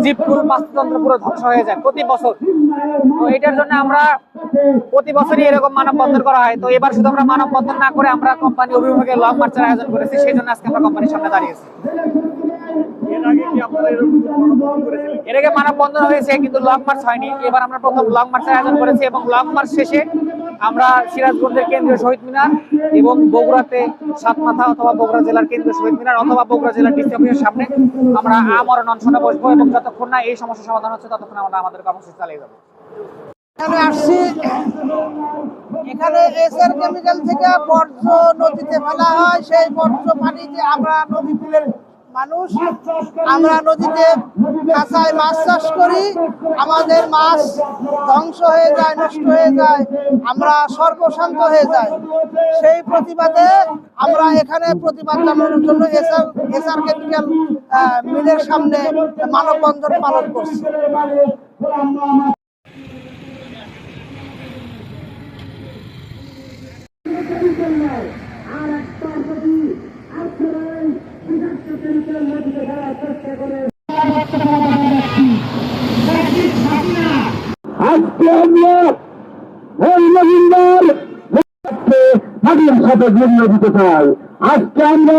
জীবকুল বাস্তুতন্ত্র পুরো ধ্বংস হয়ে যায় প্রতি বছর। তো এটার জন্য আমরা প্রতি বছরই এরকম মানববন্ধন করা হয়। তো এবার শুধু আমরা মানববন্ধন না করে আমরা কোম্পানি অভিমুখে লং মার্চের আয়োজন করেছি, সেই জন্য আজকে আমরা কোম্পানির সামনে দাঁড়িয়েছি। এর আগে মানববন্ধন হয়েছে কিন্তু লং মার্চ হয়নি, এবার আমরা প্রথম লং মার্চের আয়োজন করেছি এবং লং মার্চ শেষে আমরা সিরাজগঞ্জের কেন্দ্রীয় শহীদ মিনার এবং বগুড়াতে সাতমাথা অথবা বগুড়া জেলার কেন্দ্রীয় শহীদ মিনার অথবা বগুড়া জেলার ডিসি অফিসের সামনে আমরা আমরণ অনশনে বসবো এবং যতক্ষণ না এই সমস্যা সমাধান হচ্ছে ততক্ষণ আমরা আমাদের কর্মসূচি চালিয়ে যাবো। এখানে আসছি, এখানে এসআর কেমিক্যাল থেকে বর্জ্য নদীতে ফেলা হয়। সেই বর্জ্য পানিতে আমরা নদী কুলের মানুষ, আমরা নদীতে কাঁচায় মাছ চাষ করি, আমাদের মাছ ধ্বংস হয়ে যায়, নষ্ট হয়ে যায়, আমরা সর্বশান্ত হয়ে যাই। সেই প্রতিবাদে আমরা এখানে প্রতিবাদ জানানোর জন্য এসআর কেমিক্যাল মিলের সামনে মানববন্ধন পালন করছি। আজকে আমরা ওই নবীনদের সাথে জড়িয়ে দিতে চাই। আজকে আমরা